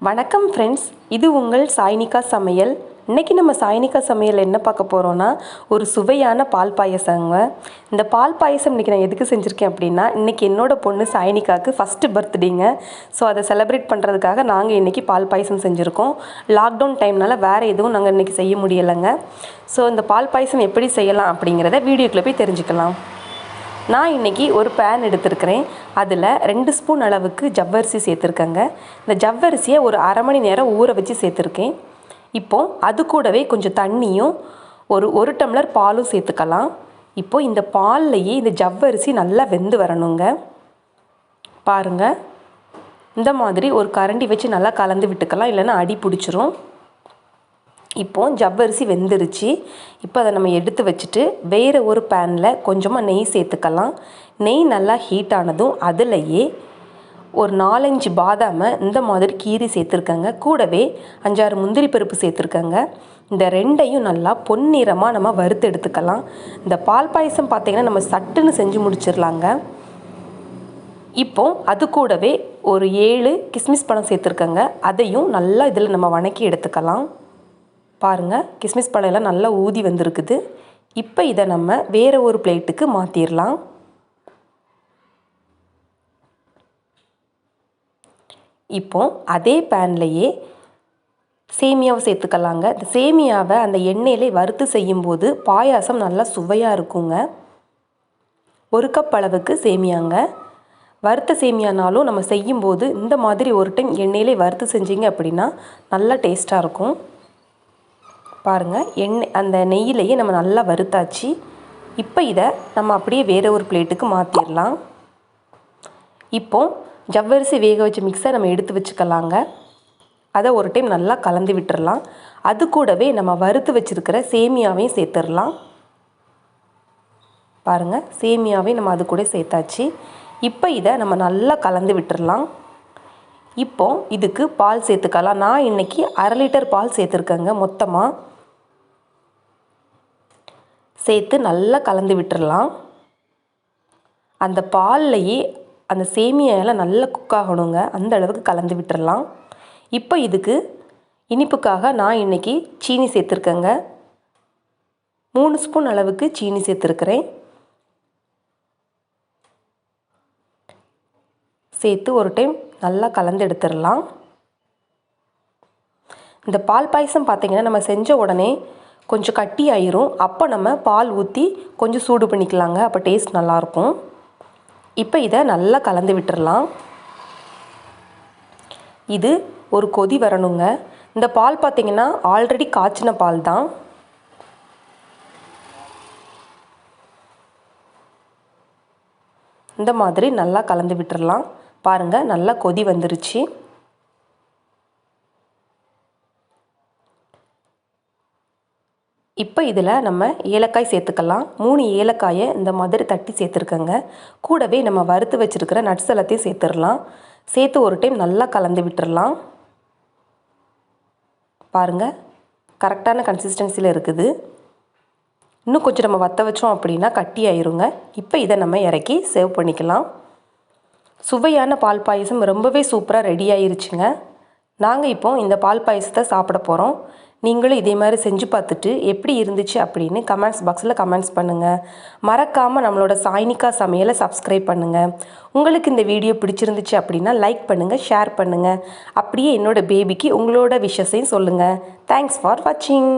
வணக்கம் ஃப்ரெண்ட்ஸ், இது உங்கள் சாய்னிகா சமையல். இன்றைக்கி நம்ம சாய்னிகா சமையல் என்ன பார்க்க போகிறோன்னா, ஒரு சுவையான பால் பாயசங்க. இந்த பால் பாயசம் இன்றைக்கி நான் எதுக்கு செஞ்சுருக்கேன் அப்படின்னா, இன்றைக்கி என்னோடய பொண்ணு சாய்னிகாவுக்கு ஃபஸ்ட்டு பர்த்டேங்க. ஸோ அதை செலிப்ரேட் பண்ணுறதுக்காக நாங்கள் இன்றைக்கி பால் பாயசம் செஞ்சுருக்கோம். லாக்டவுன் டைம்னால் வேறு எதுவும் நாங்கள் இன்றைக்கி செய்ய முடியலைங்க. ஸோ இந்த பால் பாயசம் எப்படி செய்யலாம் அப்படிங்கிறத வீடியோக்குள்ளே போய் தெரிஞ்சுக்கலாம். நான் இன்றைக்கி ஒரு பேன் எடுத்துருக்கிறேன். அதில் 2 ஸ்பூன் அளவுக்கு ஜவ்வரிசி சேர்த்துருக்கேங்க. இந்த ஜவ்வரிசியை ஒரு அரை மணி நேரம் ஊற வச்சு சேர்த்துருக்கேன். இப்போது அது கூடவே கொஞ்சம் தண்ணியும் ஒரு டம்ளர் பாலும் சேர்த்துக்கலாம். இப்போது இந்த பால்லையே இந்த ஜவ்வரிசி நல்லா வெந்து வரணுங்க. பாருங்கள், இந்த மாதிரி ஒரு கரண்டி வச்சு நல்லா கலந்து விட்டுக்கலாம், இல்லைன்னா அடி பிடிச்சிரும். இப்போது ஜவ்வரிசி வெந்துருச்சு. இப்போ அதை நம்ம எடுத்து வச்சுட்டு வேறு ஒரு பேனில் கொஞ்சமாக நெய் சேர்த்துக்கலாம். நெய் நல்லா ஹீட் ஆனதும் அதிலையே ஒரு 4-5 பாதாமை இந்த மாதிரி கீரி சேர்த்துருக்கேங்க. கூடவே 5-6 முந்திரி பருப்பு சேர்த்துருக்கேங்க. இந்த ரெண்டையும் நல்லா பொன்னிறமாக நம்ம வறுத்து எடுத்துக்கலாம். இந்த பால் பாயசம் பார்த்திங்கன்னா நம்ம சட்டுன்னு செஞ்சு முடிச்சிடலாங்க. இப்போது அது கூடவே ஒரு 7 கிஸ்மிஸ் பழம் சேர்த்துருக்கேங்க. அதையும் நல்லா இதில் நம்ம வணக்கி எடுத்துக்கலாம். பாருங்கள், கிஸ்மிஸ் பழம் எல்லாம் நல்லா ஊதி வந்திருக்குது. இப்போ இதை நம்ம வேறு ஒரு பிளேட்டுக்கு மாற்றிடலாம். இப்போ அதே பேன்லையே சேமியாவை சேர்த்துக்கலாங்க. இந்த சேமியாவை அந்த எண்ணெயிலே வறுத்து செய்யும்போது பாயாசம் நல்லா சுவையாக இருக்குங்க. 1 கப் அளவுக்கு சேமியாங்க. வறுத்த சேமியானாலும் நம்ம செய்யும்போது இந்த மாதிரி ஒரு டைம் எண்ணெயிலே வறுத்து செஞ்சிங்க அப்படின்னா நல்லா டேஸ்ட்டாக இருக்கும். பாருங்கள், அந்த நெய்யிலையே நம்ம நல்லா வறுத்தாச்சு. இப்போ இதை நம்ம அப்படியே வேறு ஒரு பிளேட்டுக்கு மாற்றிடலாம். இப்போது ஜவ்வரிசி வேக வச்ச மிக்ஸை நம்ம எடுத்து வச்சுக்கலாங்க. அதை ஒரு டைம் நல்லா கலந்து விட்டுறலாம். அது கூடவே நம்ம வறுத்து வச்சுருக்கிற சேமியாவையும் சேர்த்துடலாம். பாருங்கள், சேமியாவையும் நம்ம அது கூட சேர்த்தாச்சு. இப்போ இதை நம்ம நல்லா கலந்து விட்டுறலாம். இப்போது இதுக்கு பால் சேர்த்துக்கலாம். நான் இன்றைக்கி 1/2 லிட்டர் பால் சேர்த்துருக்கேங்க. மொத்தமாக சேர்த்து நல்லா கலந்து விட்டுறலாம். அந்த பால்லையே அந்த சேமியாலாம் நல்லா குக் ஆகணுங்க, அந்த அளவுக்கு கலந்து விட்டுறலாம். இப்போ இதுக்கு இனிப்புக்காக நான் இன்றைக்கி சீனி சேர்த்துருக்கேங்க. 3 ஸ்பூன் அளவுக்கு சீனி சேர்த்துருக்கிறேன். சேர்த்து ஒரு டைம் நல்லா கலந்து எடுத்துடலாம். இந்த பால் பாயசம் பார்த்திங்கன்னா நம்ம செஞ்ச உடனே கொஞ்சம் கட்டி ஆயிரும். அப்போ நம்ம பால் ஊற்றி கொஞ்சம் சூடு பண்ணிக்கலாங்க. அப்போ டேஸ்ட் நல்லாயிருக்கும். இப்போ இதை நல்லா கலந்து விட்டுறலாம். இது ஒரு கொதி வரணுங்க. இந்த பால் பார்த்திங்கன்னா ஆல்ரெடி காய்ச்சின பால் தான். இந்த மாதிரி நல்லா கலந்து விட்டுறலாம். பாருங்கள், நல்லா கொதி வந்துருச்சு. இப்போ இதில் நம்ம ஏலக்காய் சேர்த்துக்கலாம். 3 ஏலக்காயை இந்த மாதிரி தட்டி சேர்த்துருக்கேங்க. கூடவே நம்ம வறுத்து வச்சுருக்கிற நட்ஸ் எல்லாத்தையும் சேர்த்துடலாம். சேர்த்து ஒரு டைம் நல்லா கலந்து விட்டுறலாம். பாருங்கள், கரெக்டான கன்சிஸ்டன்சியில் இருக்குது. இன்னும் கொஞ்சம் நம்ம வற்ற வச்சோம் அப்படின்னா கட்டி ஆயிருங்க. இப்போ இதை நம்ம இறக்கி சேவ் பண்ணிக்கலாம். சுவையான பால் பாயசம் ரொம்பவே சூப்பராக ரெடி ஆயிருச்சுங்க. நாங்கள் இப்போ இந்த பால் பாயசத்தை சாப்பிட போகிறோம். நீங்களும் இதே மாதிரி செஞ்சு பார்த்துட்டு எப்படி இருந்துச்சு அப்படின்னு கமெண்ட்ஸ் பாக்ஸில் கமெண்ட்ஸ் பண்ணுங்கள். மறக்காமல் நம்மளோட சாய்னிகா சமையலை சப்ஸ்கிரைப் பண்ணுங்கள். உங்களுக்கு இந்த வீடியோ பிடிச்சிருந்துச்சு அப்படின்னா லைக் பண்ணுங்கள், ஷேர் பண்ணுங்கள். அப்படியே என்னோடய பேபிக்கு உங்களோட விஷஸையும் சொல்லுங்கள். தேங்க்ஸ் ஃபார் வாட்சிங்.